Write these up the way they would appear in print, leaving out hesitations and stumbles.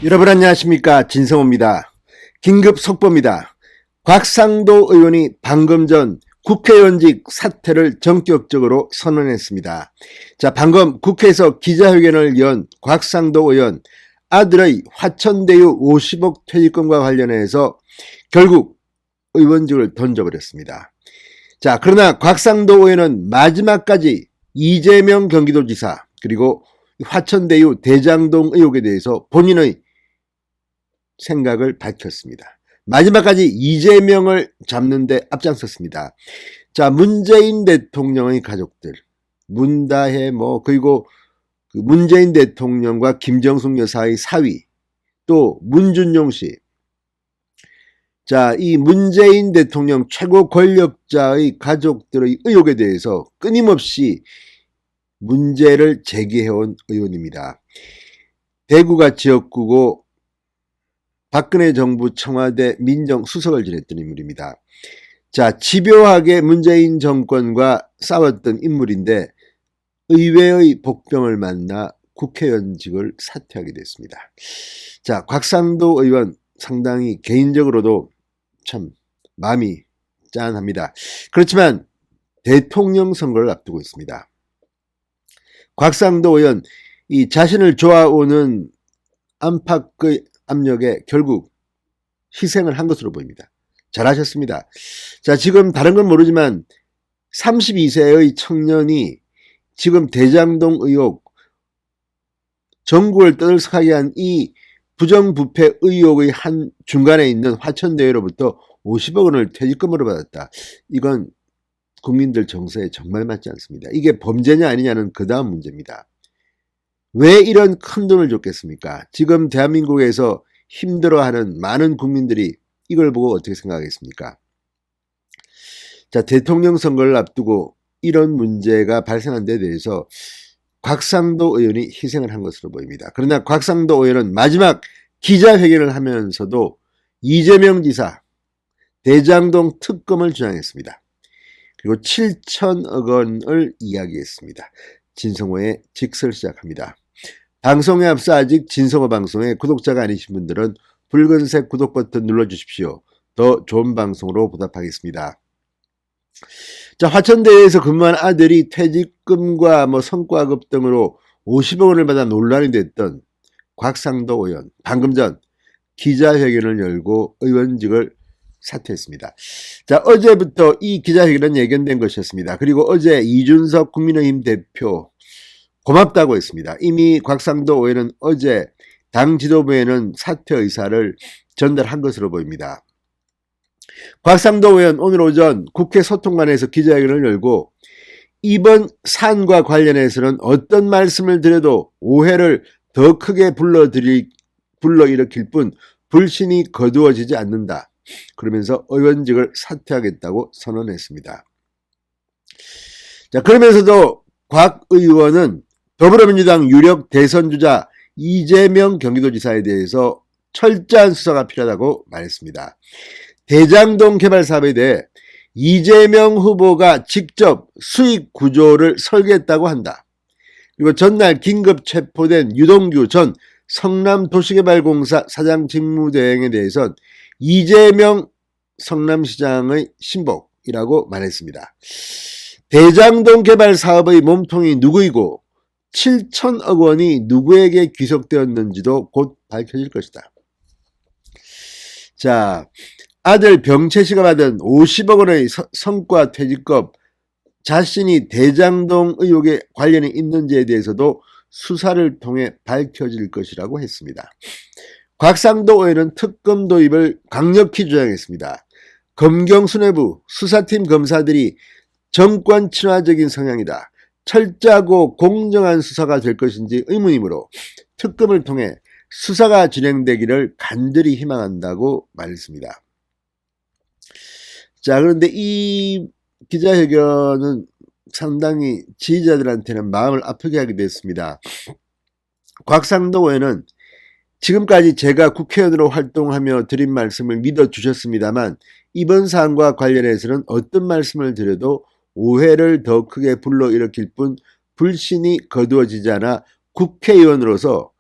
여러분 안녕하십니까, 진성호입니다. 긴급 속보입니다. 곽상도 의원이 방금 전 국회의원직 사퇴를 전격적으로 선언했습니다. 자, 방금 국회에서 기자회견을 연 곽상도 의원, 아들의 화천대유 50억 퇴직금과 관련해서 결국 의원직을 던져버렸습니다. 자, 그러나 곽상도 의원은 마지막까지 이재명 경기도지사 그리고 화천대유 대장동 의혹에 대해서 본인의 생각을 밝혔습니다. 마지막까지 이재명을 잡는 데 앞장섰습니다. 자, 문재인 대통령의 가족들, 문다혜 그리고 문재인 대통령과 김정숙 여사의 사위, 또 문준용 씨. 자, 이 문재인 대통령 최고 권력자의 가족들의 의혹에 대해서 끊임없이 문제를 제기해온 의원입니다. 대구가 지역구고 박근혜 정부 청와대 민정수석을 지냈던 인물입니다. 자, 집요하게 문재인 정권과 싸웠던 인물인데 의외의 복병을 만나 국회의원직을 사퇴하게 됐습니다. 자, 곽상도 의원 상당히 개인적으로도 참 마음이 짠합니다. 그렇지만 대통령 선거를 앞두고 있습니다. 곽상도 의원, 이 자신을 좋아오는 안팎의 압력에 결국 희생을 한 것으로 보입니다. 잘하셨습니다. 자, 지금 다른 건 모르지만 32세의 청년이 지금 대장동 의혹, 전국을 떠들썩하게 한 이 부정부패 의혹의 한 중간에 있는 화천대유로부터 50억 원을 퇴직금으로 받았다. 이건 국민들 정서에 정말 맞지 않습니다. 이게 범죄냐 아니냐는 그 다음 문제입니다. 왜 이런 큰 돈을 줬겠습니까? 지금 대한민국에서 힘들어하는 많은 국민들이 이걸 보고 어떻게 생각하겠습니까? 자, 대통령 선거를 앞두고 이런 문제가 발생한 데 대해서 곽상도 의원이 희생을 한 것으로 보입니다. 그러나 곽상도 의원은 마지막 기자회견을 하면서도 이재명 지사 대장동 특검을 주장했습니다. 그리고 7천억 원을 이야기했습니다. 진성호의 직설 시작합니다. 방송에 앞서 아직 진성호 방송의 구독자가 아니신 분들은 붉은색 구독 버튼 눌러주십시오. 더 좋은 방송으로 보답하겠습니다. 자, 화천대유에서 근무한 아들이 퇴직금과 성과급 등으로 50억 원을 받아 논란이 됐던 곽상도 의원, 방금 전 기자회견을 열고 의원직을 사퇴했습니다. 자, 어제부터 이 기자회견은 예견된 것이었습니다. 그리고 어제 이준석 국민의힘 대표 고맙다고 했습니다. 이미 곽상도 의원은 어제 당 지도부에는 사퇴 의사를 전달한 것으로 보입니다. 곽상도 의원 오늘 오전 국회 소통관에서 기자회견을 열고 이번 사안과 관련해서는 어떤 말씀을 드려도 오해를 더 크게 불러일으킬 뿐 불신이 거두어지지 않는다. 그러면서 의원직을 사퇴하겠다고 선언했습니다. 자, 그러면서도 곽 의원은 더불어민주당 유력 대선주자 이재명 경기도지사에 대해서 철저한 수사가 필요하다고 말했습니다. 대장동 개발 사업에 대해 이재명 후보가 직접 수익 구조를 설계했다고 한다. 그리고 전날 긴급 체포된 유동규 전 성남도시개발공사 사장 직무대행에 대해선 이재명 성남시장의 신복이라고 말했습니다. 대장동 개발 사업의 몸통이 누구이고 7천억 원이 누구에게 귀속되었는지도 곧 밝혀질 것이다. 자, 아들 병채 씨가 받은 50억 원의 성과 퇴직금, 자신이 대장동 의혹에 관련이 있는지에 대해서도 수사를 통해 밝혀질 것이라고 했습니다. 곽상도 의원은 특검 도입을 강력히 주장했습니다. 검경수뇌부 수사팀 검사들이 정권 친화적인 성향이다. 철저하고 공정한 수사가 될 것인지 의문이므로 특검을 통해 수사가 진행되기를 간절히 희망한다고 말했습니다. 자, 그런데 이 기자회견은 상당히 지지자들한테는 마음을 아프게 하게 됐습니다. 곽상도 의원은 지금까지 제가 국회의원으로 활동하며 드린 말씀을 믿어주셨습니다만 이번 사안과 관련해서는 어떤 말씀을 드려도 오해를 더 크게 불러일으킬 뿐 불신이 거두어지지 않아 국회의원으로서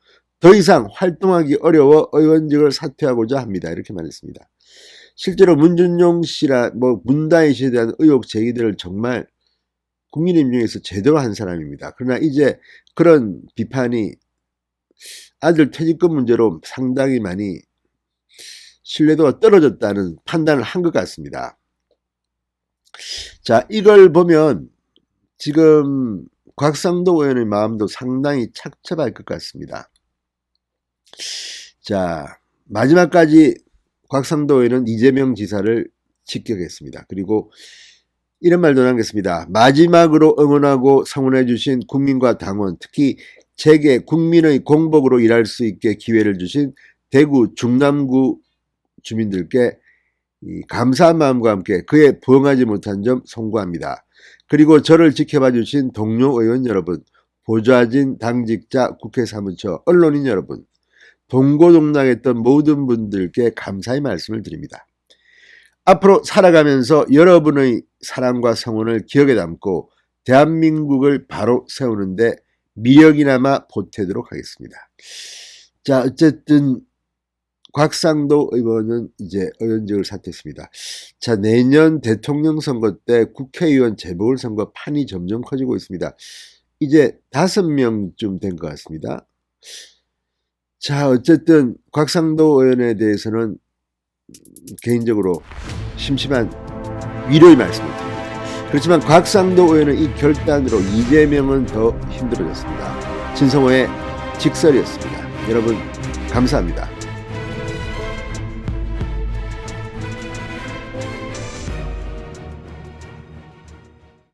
더 이상 활동하기 어려워 의원직을 사퇴하고자 합니다. 이렇게 말했습니다. 실제로 문준용 씨라 문다혜 씨에 대한 의혹 제기들을 정말 국민의힘 중에서 제대로 한 사람입니다. 그러나 이제 그런 비판이 아들 퇴직금 문제로 상당히 많이 신뢰도가 떨어졌다는 판단을 한 것 같습니다. 자, 이걸 보면 지금 곽상도 의원의 마음도 상당히 착잡할 것 같습니다. 자, 마지막까지 곽상도 의원은 이재명 지사를 직격했습니다. 그리고 이런 말도 남겼습니다. 마지막으로 응원하고 성원해 주신 국민과 당원, 특히 제게 국민의 공복으로 일할 수 있게 기회를 주신 대구 중남구 주민들께 감사한 마음과 함께 그에 부응하지 못한 점 송구합니다. 그리고 저를 지켜봐 주신 동료 의원 여러분, 보좌진, 당직자, 국회 사무처, 언론인 여러분, 동고동락했던 모든 분들께 감사의 말씀을 드립니다. 앞으로 살아가면서 여러분의 사랑과 성원을 기억에 담고 대한민국을 바로 세우는데 미력이나마 보태도록 하겠습니다. 자, 어쨌든 곽상도 의원은 이제 의원직을 사퇴했습니다. 자, 내년 대통령 선거 때 국회의원 재보궐선거 판이 점점 커지고 있습니다. 이제 5명쯤 된 것 같습니다. 자, 어쨌든 곽상도 의원에 대해서는 개인적으로 심심한 위로의 말씀을 드립니다. 그렇지만 곽상도 의원의 이 결단으로 이재명은 더 힘들어졌습니다. 진성호의 직설이었습니다. 여러분 감사합니다.